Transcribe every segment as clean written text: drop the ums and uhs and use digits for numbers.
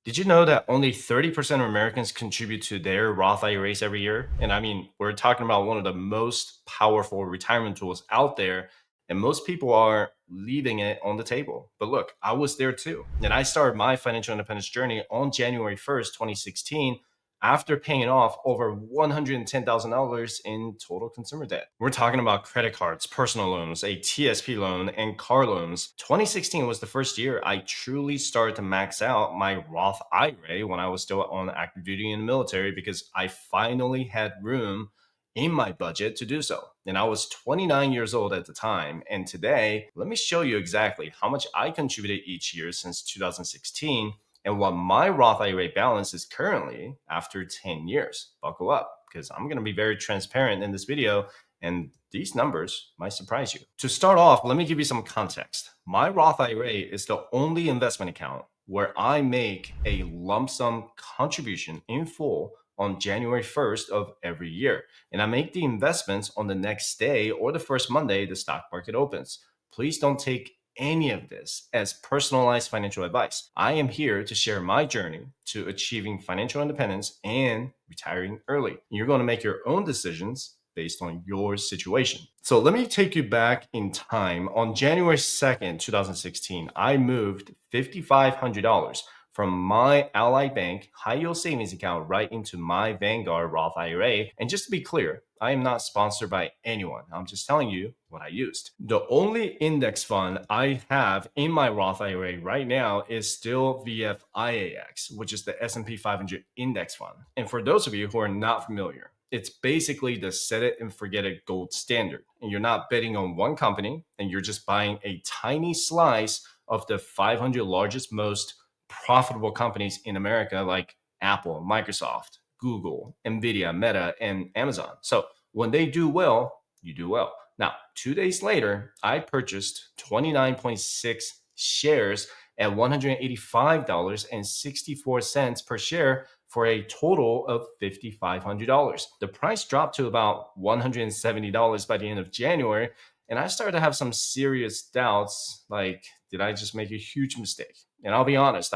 Did you know that only 30% of Americans contribute to their Roth IRAs every year? And I mean, we're talking about one of the most powerful retirement tools out there, and most people are leaving it on the table. But look, I was there too. And I started my financial independence journey on January 1st, 2016, after paying off over $110,000 in total consumer debt. We're talking about credit cards, personal loans, a TSP loan, and car loans. 2016 was the first year I truly started to max out my Roth IRA when I was still on active duty in the military because I finally had room in my budget to do so. And I was 29 years old at the time. And today, let me show you exactly how much I contributed each year since 2016 and what my Roth IRA balance is currently after 10 years. Buckle up because I'm going to be very transparent in this video and these numbers might surprise you. To start off, let me give you some context. My Roth IRA is the only investment account where I make a lump sum contribution in full on January 1st of every year. And I make the investments on the next day or the first Monday the stock market opens. Please don't take any of this as personalized financial advice. I am here to share my journey to achieving financial independence and retiring early. You're going to make your own decisions based on your situation. So let me take you back in time. On January 2nd, 2016, I moved $5,500 from my Ally Bank high yield savings account right into my Vanguard Roth IRA. And just to be clear, I am not sponsored by anyone. I'm just telling you what I used. The only index fund I have in my Roth IRA right now is still VFIAX, which is the S&P 500 index fund. And for those of you who are not familiar, it's basically the set it and forget it gold standard. And you're not betting on one company, and you're just buying a tiny slice of the 500 largest, most profitable companies in America, like Apple, Microsoft, Google, Nvidia, Meta, and Amazon. So when they do well, you do well. Now, 2 days later, I purchased 29.6 shares at $185.64 per share for a total of $5,500. The price dropped to about $170 by the end of January, and I started to have some serious doubts like, did I just make a huge mistake? And I'll be honest,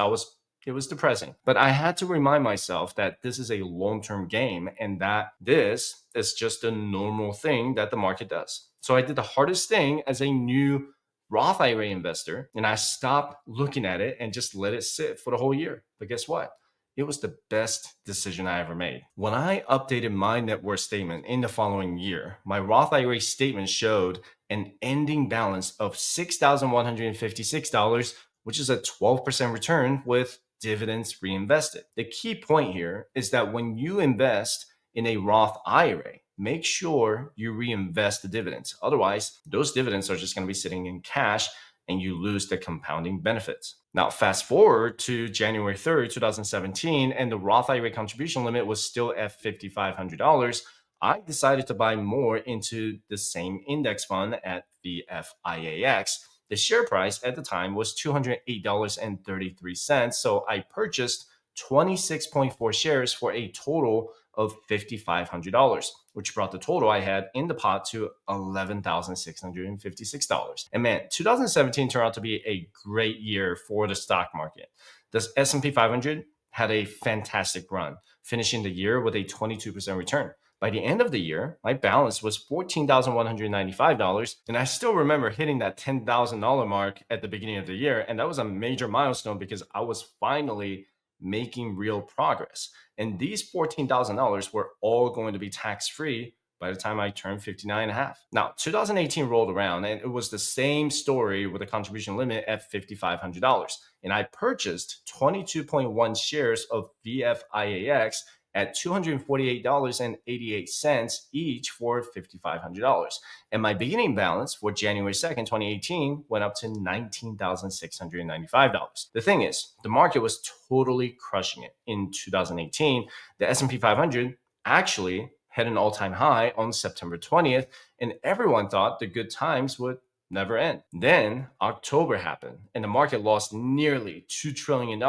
it was depressing. But I had to remind myself that this is a long-term game and that this is just a normal thing that the market does. So I did the hardest thing as a new Roth IRA investor, and I stopped looking at it and just let it sit for the whole year. But guess what? It was the best decision I ever made. When I updated my net worth statement in the following year, my Roth IRA statement showed an ending balance of $6,156, which is a 12% return with dividends reinvested. The key point here is that when you invest in a Roth IRA, make sure you reinvest the dividends. Otherwise, those dividends are just going to be sitting in cash and you lose the compounding benefits. Now, fast forward to January 3rd, 2017, and the Roth IRA contribution limit was still at $5,500. I decided to buy more into the same index fund at VFIAX. The share price at the time was $208.33. So I purchased 26.4 shares for a total of $5,500, which brought the total I had in the pot to $11,656. And man, 2017 turned out to be a great year for the stock market. The S&P 500 had a fantastic run, finishing the year with a 22% return. By the end of the year, my balance was $14,195, and I still remember hitting that $10,000 mark at the beginning of the year, and that was a major milestone because I was finally making real progress. And these $14,000 were all going to be tax-free by the time I turned 59 and a half. Now, 2018 rolled around, and it was the same story with a contribution limit at $5,500. And I purchased 22.1 shares of VFIAX at $248.88 each for $5,500. And my beginning balance for January 2nd, 2018 went up to $19,695. The thing is, the market was totally crushing it in 2018. The S&P 500 actually had an all-time high on September 20th, and everyone thought the good times would never end. Then October happened, and the market lost nearly $2 trillion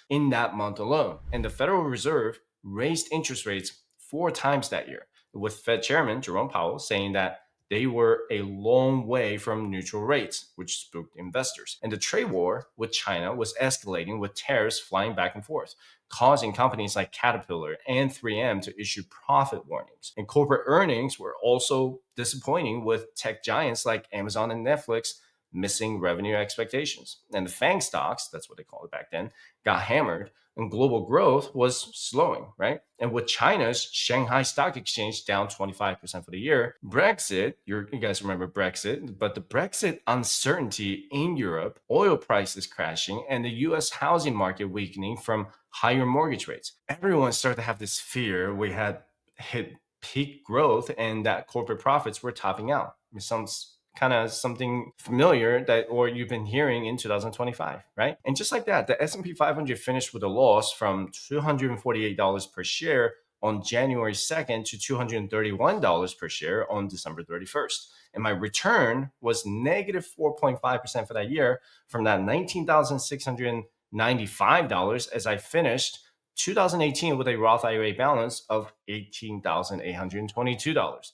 in that month alone. And the Federal Reserve raised interest rates 4 times that year, with Fed Chairman Jerome Powell saying that they were a long way from neutral rates, which spooked investors. And the trade war with China was escalating with tariffs flying back and forth, causing companies like Caterpillar and 3M to issue profit warnings. And corporate earnings were also disappointing, with tech giants like Amazon and Netflix missing revenue expectations. And the FANG stocks, that's what they called it back then, got hammered, and global growth was slowing, right? And with China's Shanghai Stock Exchange down 25% for the year, Brexit, you guys remember Brexit, but the Brexit uncertainty in Europe, oil prices crashing, and the US housing market weakening from higher mortgage rates. Everyone started to have this fear we had hit peak growth and that corporate profits were topping out. It sounds kind of something familiar that or you've been hearing in 2025, right? And just like that, the S&P 500 finished with a loss from $248 per share on January 2nd to $231 per share on December 31st. And my return was negative 4.5% for that year, from that $19,695 as I finished 2018 with a Roth IRA balance of $18,822.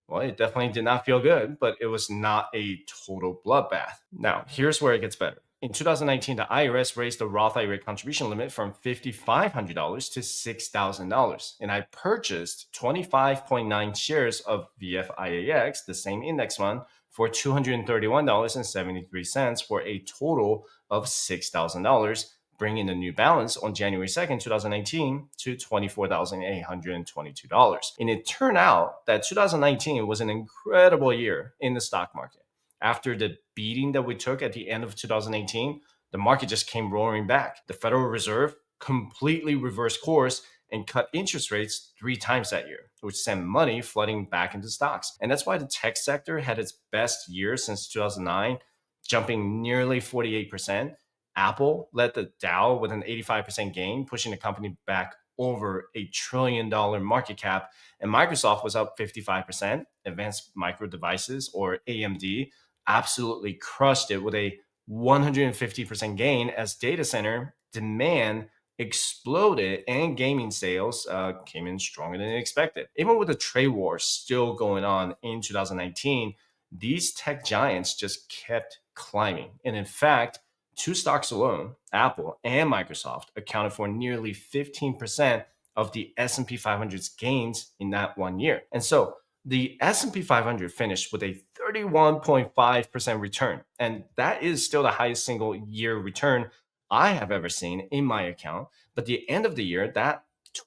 Well, it definitely did not feel good, but it was not a total bloodbath. Now, here's where it gets better. In 2019, the IRS raised the Roth IRA contribution limit from $5,500 to $6,000, and I purchased 25.9 shares of VFIAX, the same index fund, for $231.73 for a total of $6,000, bringing the new balance on January 2nd, 2019 to $24,822. And it turned out that 2019 was an incredible year in the stock market. After the beating that we took at the end of 2018, the market just came roaring back. The Federal Reserve completely reversed course and cut interest rates 3 times that year, which sent money flooding back into stocks. And that's why the tech sector had its best year since 2009, jumping nearly 48%. Apple led the Dow with an 85% gain, pushing the company back over $1 trillion market cap. And Microsoft was up 55%. Advanced Micro Devices, or AMD, absolutely crushed it with a 150% gain as data center demand exploded and gaming sales came in stronger than expected. Even with the trade war still going on in 2019, these tech giants just kept climbing. And in fact, 2 stocks alone, Apple and Microsoft, accounted for nearly 15% of the S&P 500's gains in that one year. And so the S&P 500 finished with a 31.5% return. And that is still the highest single year return I have ever seen in my account. But the end of the year, that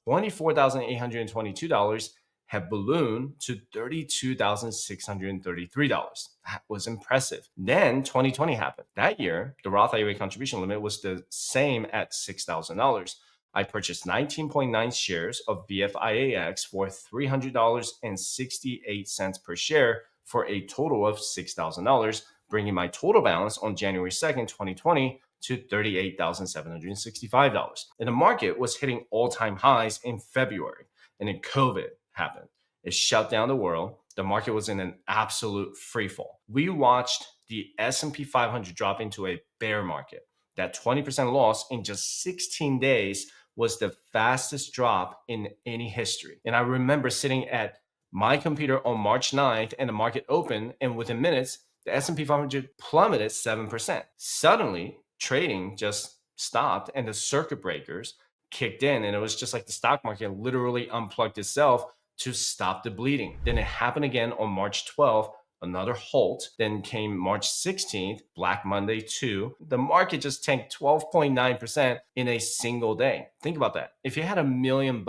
$24,822 have ballooned to $32,633. That was impressive. Then 2020 happened. That year, the Roth IRA contribution limit was the same at $6,000. I purchased 19.9 shares of VFIAX for $300.68 per share for a total of $6,000, bringing my total balance on January 2nd, 2020 to $38,765. And the market was hitting all-time highs in February, and then COVID happened. It shut down the world. The market was in an absolute free fall. We watched the S&P 500 drop into a bear market. That 20% loss in just 16 days was the fastest drop in any history. And I remember sitting at my computer on March 9th and the market opened, and within minutes, the S&P 500 plummeted 7%. Suddenly, trading just stopped and the circuit breakers kicked in, and it was just like the stock market literally unplugged itself to stop the bleeding. Then it happened again on March 12th, another halt. Then came March 16th, Black Monday 2. The market just tanked 12.9% in a single day. Think about that. If you had $1 million,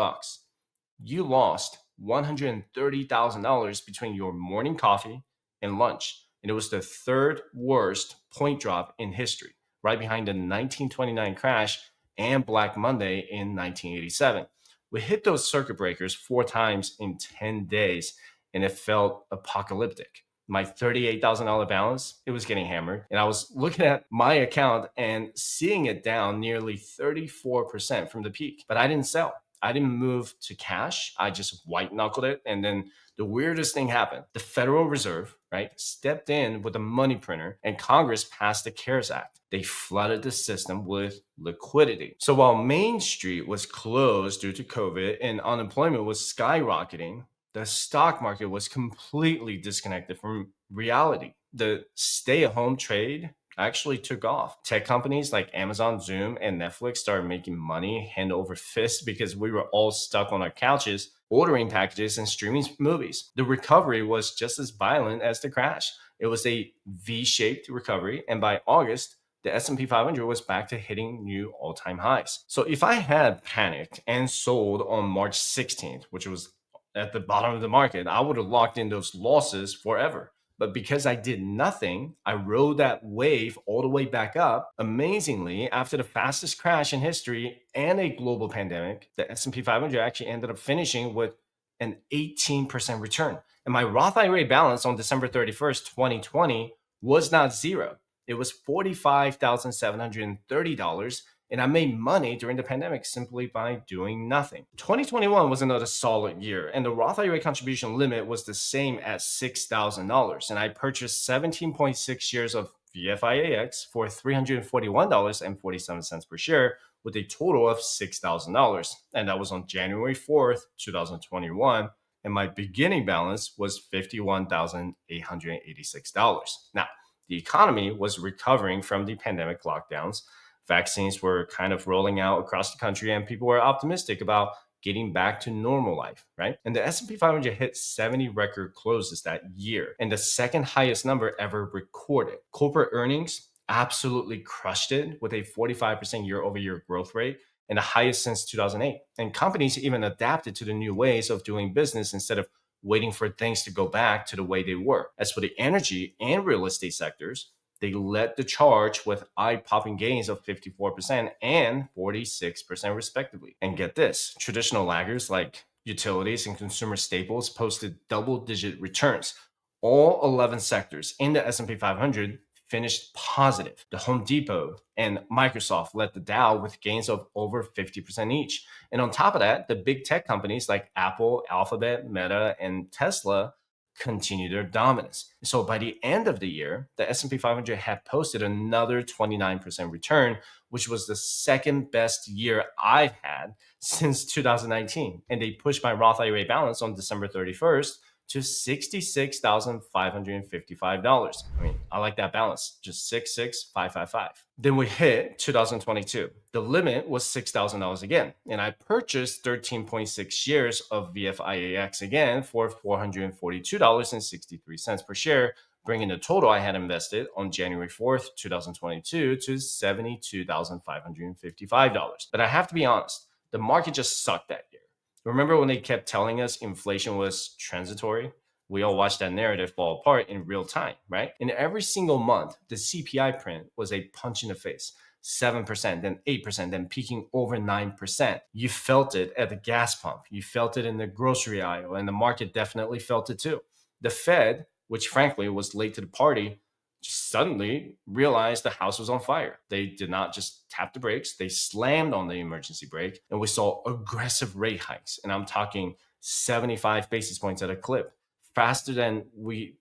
you lost $130,000 between your morning coffee and lunch. And it was the third worst point drop in history, right behind the 1929 crash and Black Monday in 1987. We hit those circuit breakers 4 times in 10 days, and it felt apocalyptic. My $38,000 balance, it was getting hammered. And I was looking at my account and seeing it down nearly 34% from the peak. But I didn't sell. I didn't move to cash. I just white knuckled it. And then the weirdest thing happened. The Federal Reserve, right, stepped in with a money printer, and Congress passed the CARES Act. They flooded the system with liquidity. So while Main Street was closed due to COVID and unemployment was skyrocketing, The stock market was completely disconnected from reality. The stay at home trade actually took off. Tech companies like Amazon, Zoom, and Netflix started making money hand over fist because we were all stuck on our couches ordering packages and streaming movies. The recovery was just as violent as the crash. It was a V-shaped recovery, and by August, the S&P 500 was back to hitting new all-time highs. So if I had panicked and sold on March 16th, which was at the bottom of the market, I would have locked in those losses forever. But because I did nothing, I rode that wave all the way back up. Amazingly, after the fastest crash in history and a global pandemic, the S&P 500 actually ended up finishing with an 18% return. And my Roth IRA balance on December 31st, 2020 was not zero. It was $45,730, and I made money during the pandemic simply by doing nothing. 2021 was another solid year, and the Roth IRA contribution limit was the same at $6,000. And I purchased 17.6 shares of VFIAX for $341.47 per share with a total of $6,000. And that was on January 4th, 2021. And my beginning balance was $51,886. Now, the economy was recovering from the pandemic lockdowns. Vaccines were kind of rolling out across the country, and people were optimistic about getting back to normal life, right? And the S&P 500 hit 70 record closes that year, and the second highest number ever recorded. Corporate earnings absolutely crushed it with a 45% year over year growth rate and the highest since 2008. And companies even adapted to the new ways of doing business instead of waiting for things to go back to the way they were. As for the energy and real estate sectors, they led the charge with eye-popping gains of 54% and 46% respectively. And get this, traditional laggers like utilities and consumer staples posted double-digit returns. All 11 sectors in the S&P 500 finished positive. The Home Depot and Microsoft led the Dow with gains of over 50% each. And on top of that, the big tech companies like Apple, Alphabet, Meta, and Tesla continue their dominance. So by the end of the year, the S&P 500 had posted another 29% return, which was the second best year I've had since 2019. And they pushed my Roth IRA balance on December 31st to $66,555. I mean, I like that balance, just 66,555. Then we hit 2022. The limit was $6,000 again, and I purchased 13.6 shares of VFIAX again for $442.63 per share, bringing the total I had invested on January 4th, 2022 to $72,555. But I have to be honest, the market just sucked that year. Remember when they kept telling us inflation was transitory? We all watched that narrative fall apart in real time, right? And every single month, the CPI print was a punch in the face. 7%, then 8%, then peaking over 9%. You felt it at the gas pump. You felt it in the grocery aisle, and the market definitely felt it too. The Fed, which frankly was late to the party, just suddenly realized the house was on fire. They did not just tap the brakes, they slammed on the emergency brake, and we saw aggressive rate hikes. And I'm talking 75 basis points at a clip, faster than we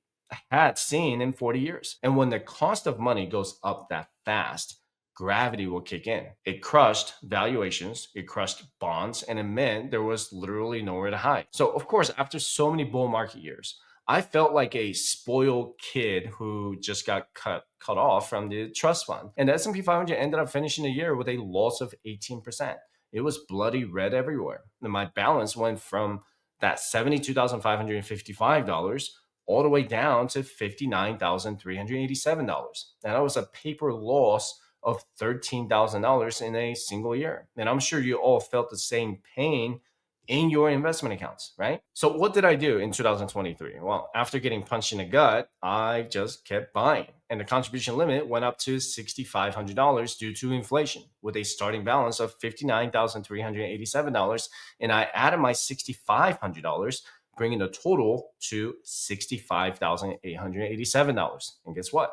had seen in 40 years. And when the cost of money goes up that fast, gravity will kick in. It crushed valuations, it crushed bonds, and it meant there was literally nowhere to hide. So, of course, after so many bull market years, I felt like a spoiled kid who just got cut off from the trust fund. And the S&P 500 ended up finishing the year with a loss of 18%. It was bloody red everywhere. And my balance went from that $72,555 all the way down to $59,387. And that was a paper loss of $13,000 in a single year. And I'm sure you all felt the same pain in your investment accounts, right? So what did I do in 2023? Well, after getting punched in the gut, I just kept buying. And the contribution limit went up to $6,500 due to inflation with a starting balance of $59,387. And I added my $6,500, bringing the total to $65,887. And guess what?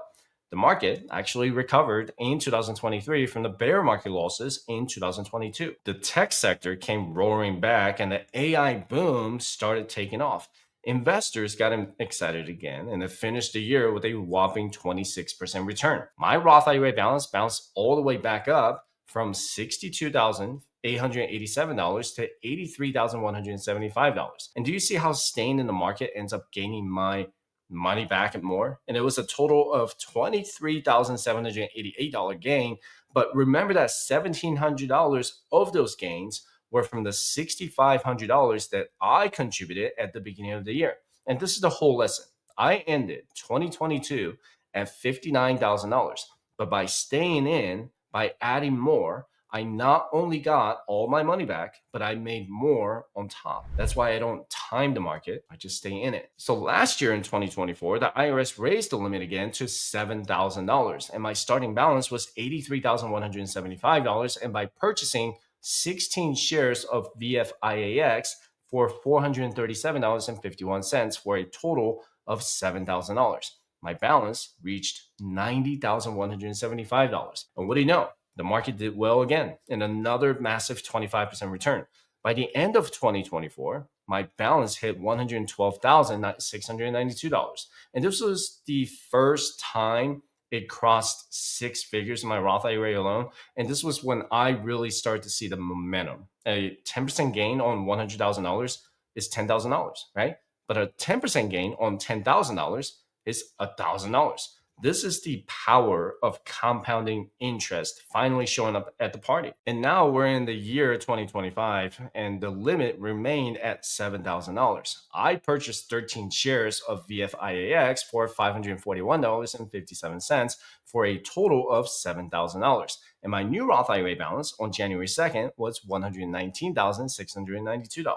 The market actually recovered in 2023 from the bear market losses in 2022. The tech sector came roaring back and the AI boom started taking off. Investors got excited again and they finished the year with a whopping 26% return. My Roth IRA balance bounced all the way back up from $62,887 $887 to $83,175. And do you see how staying in the market ends up gaining my money back and more? And it was a total of $23,788 gain. But remember that $1,700 of those gains were from the $6,500 that I contributed at the beginning of the year. And this is the whole lesson. I ended 2022 at $59,000. But by staying in, by adding more, I not only got all my money back, but I made more on top. That's why I don't time the market. I just stay in it. So last year in 2024, the IRS raised the limit again to $7,000. And my starting balance was $83,175. And by purchasing 16 shares of VFIAX for $437.51 for a total of $7,000. My balance reached $90,175. And what do you know? The market did well again in another massive 25% return. By the end of 2024, my balance hit $112,692. And this was the first time it crossed six figures in my Roth IRA alone. And this was when I really started to see the momentum. A 10% gain on $100,000 is $10,000, right? But a 10% gain on $10,000 is $1,000. This is the power of compounding interest finally showing up at the party. And now we're in the year 2025 and the limit remained at $7,000. I purchased 13 shares of VFIAX for $541.57 for a total of $7,000. And my new Roth IRA balance on January 2nd was $119,692.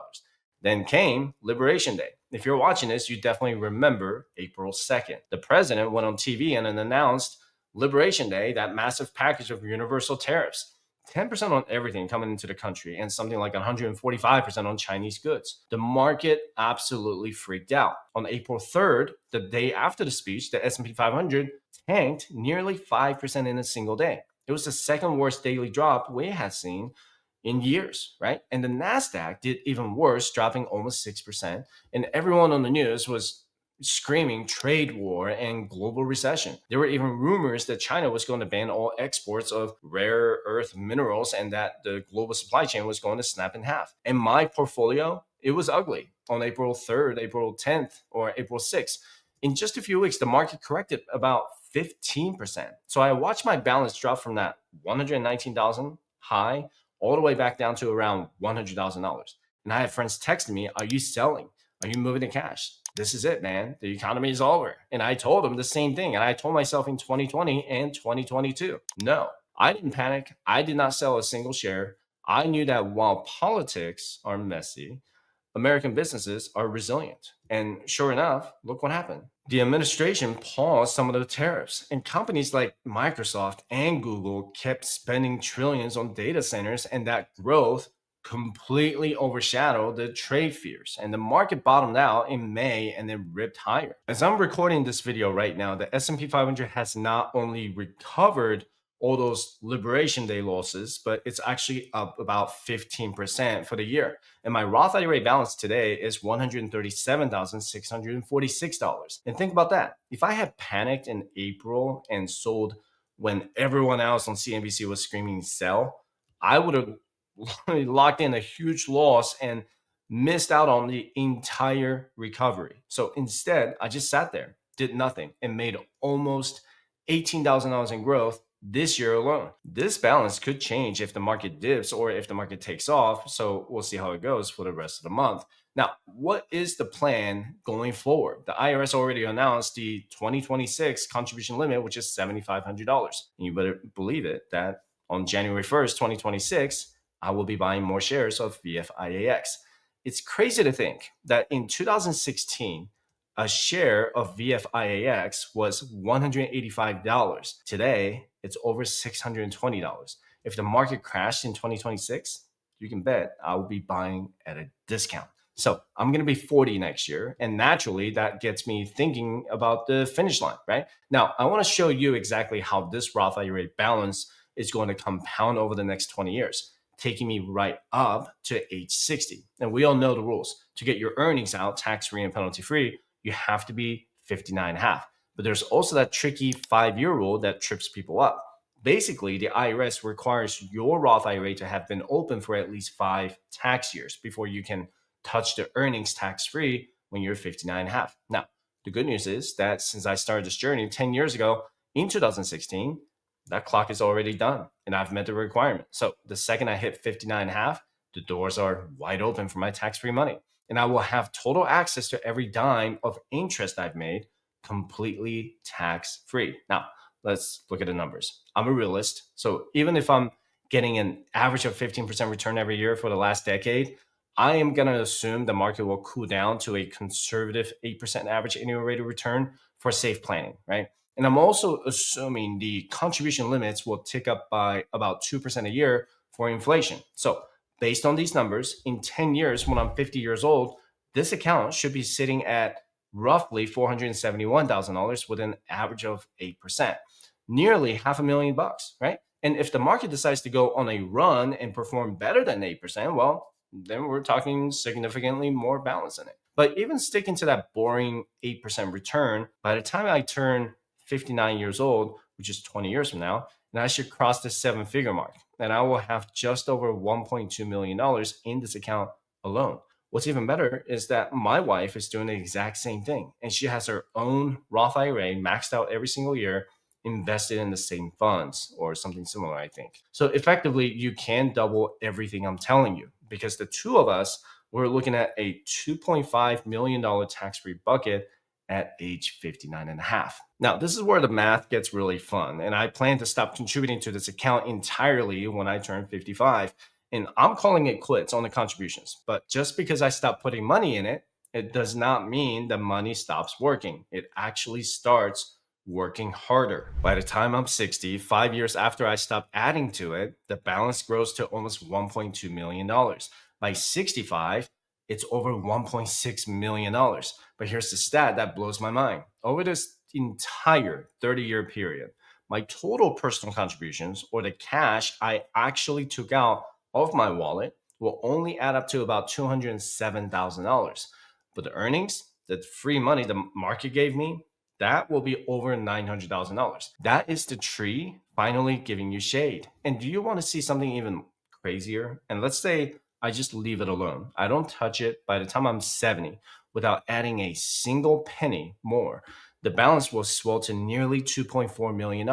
Then came Liberation Day. If you're watching this, you definitely remember April 2nd. The president went on TV and announced Liberation Day, that massive package of universal tariffs. 10% on everything coming into the country and something like 145% on Chinese goods. The market absolutely freaked out. On April 3rd, the day after the speech, the S&P 500 tanked nearly 5% in a single day. It was the second worst daily drop we had seen in years, right? And the NASDAQ did even worse, dropping almost 6%. And everyone on the news was screaming trade war and global recession. There were even rumors that China was going to ban all exports of rare earth minerals and that the global supply chain was going to snap in half. And my portfolio, it was ugly on April 3rd, April 10th, or April 6th. In just a few weeks, the market corrected about 15%. So I watched my balance drop from that 119,000 high all the way back down to around $100,000. And I had friends texting me, are you selling? Are you moving to cash? This is it, man. The economy is over. And I told them the same thing. And I told myself in 2020 and 2022, no, I didn't panic. I did not sell a single share. I knew that while politics are messy, American businesses are resilient. And sure enough, look what happened. The administration paused some of the tariffs, and companies like Microsoft and Google kept spending trillions on data centers, and that growth completely overshadowed the trade fears. And the market bottomed out in May and then ripped higher. As I'm recording this video right now, the S&P 500 has not only recovered all those Liberation Day losses, but it's actually up about 15% for the year. And my Roth IRA balance today is $137,646. And think about that. If I had panicked in April and sold when everyone else on CNBC was screaming sell, I would have locked in a huge loss and missed out on the entire recovery. So instead, I just sat there, did nothing, and made almost $18,000 in growth this year alone. This balance could change if the market dips or if the market takes off. So we'll see how it goes for the rest of the month. Now, what is the plan going forward? The IRS already announced the 2026 contribution limit, which is $7,500. And you better believe it that on January 1st, 2026, I will be buying more shares of VFIAX. It's crazy to think that in 2016, a share of VFIAX was $185. Today, it's over $620. If the market crashed in 2026, you can bet I will be buying at a discount. So I'm going to be 40 next year. And naturally, that gets me thinking about the finish line, right? Now, I want to show you exactly how this Roth IRA balance is going to compound over the next 20 years, taking me right up to age 60. And we all know the rules. To get your earnings out tax-free and penalty-free, you have to be 59 and a half. But there's also that tricky 5-year rule that trips people up. Basically, the IRS requires your Roth IRA to have been open for at least 5 tax years before you can touch the earnings tax free when you're 59 and a half. Now, the good news is that since I started this journey 10 years ago in 2016, that clock is already done and I've met the requirement. So the second I hit 59 and a half, the doors are wide open for my tax free money. And I will have total access to every dime of interest I've made completely tax free. Now, let's look at the numbers. I'm a realist. So even if I'm getting an average of 15% return every year for the last decade, I am going to assume the market will cool down to a conservative 8% average annual rate of return for safe planning, right? And I'm also assuming the contribution limits will tick up by about 2% a year for inflation. So based on these numbers, in 10 years, when I'm 50 years old, this account should be sitting at roughly $471,000 with an average of 8%, nearly $500,000, right? And if the market decides to go on a run and perform better than 8%, well, then we're talking significantly more balance in it. But even sticking to that boring 8% return, by the time I turn 59 years old, which is 20 years from now, and I should cross the 7-figure mark, and I will have just over $1.2 million in this account alone. What's even better is that my wife is doing the exact same thing, and she has her own Roth IRA maxed out every single year, invested in the same funds or something similar, I think. So effectively, you can double everything I'm telling you because the two of us, we're looking at a $2.5 million tax-free bucket at age 59 and a half. Now, this is where the math gets really fun, and I plan to stop contributing to this account entirely when I turn 55. And I'm calling it quits on the contributions. But just because I stop putting money in it, it does not mean the money stops working. It actually starts working harder. By the time I'm 60, 5 years after I stop adding to it, the balance grows to almost $1.2 million. By 65, it's over $1.6 million. But here's the stat that blows my mind. Over this entire 30-year period, my total personal contributions, or the cash I actually took out of my wallet, will only add up to about $207,000. But the earnings, the free money the market gave me, that will be over $900,000. That is the tree finally giving you shade. And do you want to see something even crazier? And let's say I just leave it alone. I don't touch it by the time I'm 70 without adding a single penny more. The balance will swell to nearly $2.4 million.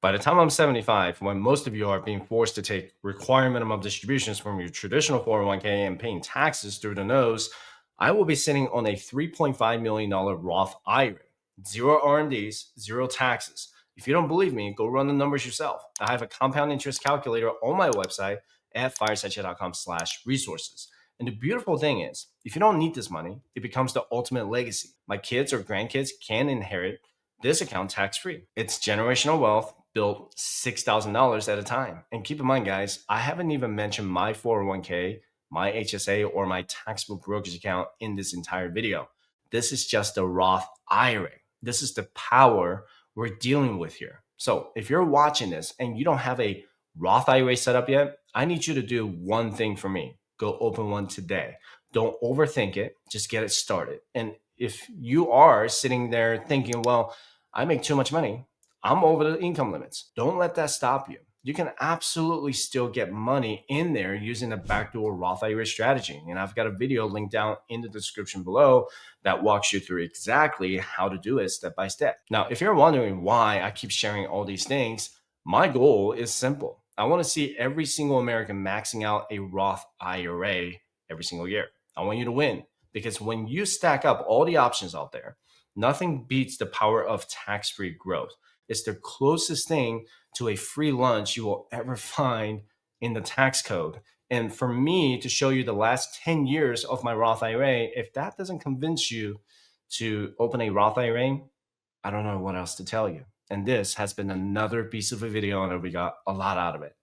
By the time I'm 75, when most of you are being forced to take required minimum distributions from your traditional 401k and paying taxes through the nose, I will be sitting on a $3.5 million Roth IRA. Zero RMDs, zero taxes. If you don't believe me, go run the numbers yourself. I have a compound interest calculator on my website at firesidechat.com/resources. And the beautiful thing is, if you don't need this money, it becomes the ultimate legacy. My kids or grandkids can inherit this account tax-free. It's generational wealth built $6,000 at a time. And keep in mind, guys, I haven't even mentioned my 401k, my HSA, or my taxable brokerage account in this entire video. This is just a Roth IRA. This is the power we're dealing with here. So if you're watching this and you don't have a Roth IRA set up yet, I need you to do one thing for me. Go open one today. Don't overthink it. Just get it started. And if you are sitting there thinking, well, I make too much money, I'm over the income limits, don't let that stop you. You can absolutely still get money in there using a backdoor Roth IRA strategy. And I've got a video linked down in the description below that walks you through exactly how to do it step by step. Now, if you're wondering why I keep sharing all these things, my goal is simple. I want to see every single American maxing out a Roth IRA every single year. I want you to win because when you stack up all the options out there, nothing beats the power of tax-free growth. It's the closest thing to a free lunch you will ever find in the tax code. And for me to show you the last 10 years of my Roth IRA, if that doesn't convince you to open a Roth IRA, I don't know what else to tell you. And this has been another piece of a video and we got a lot out of it.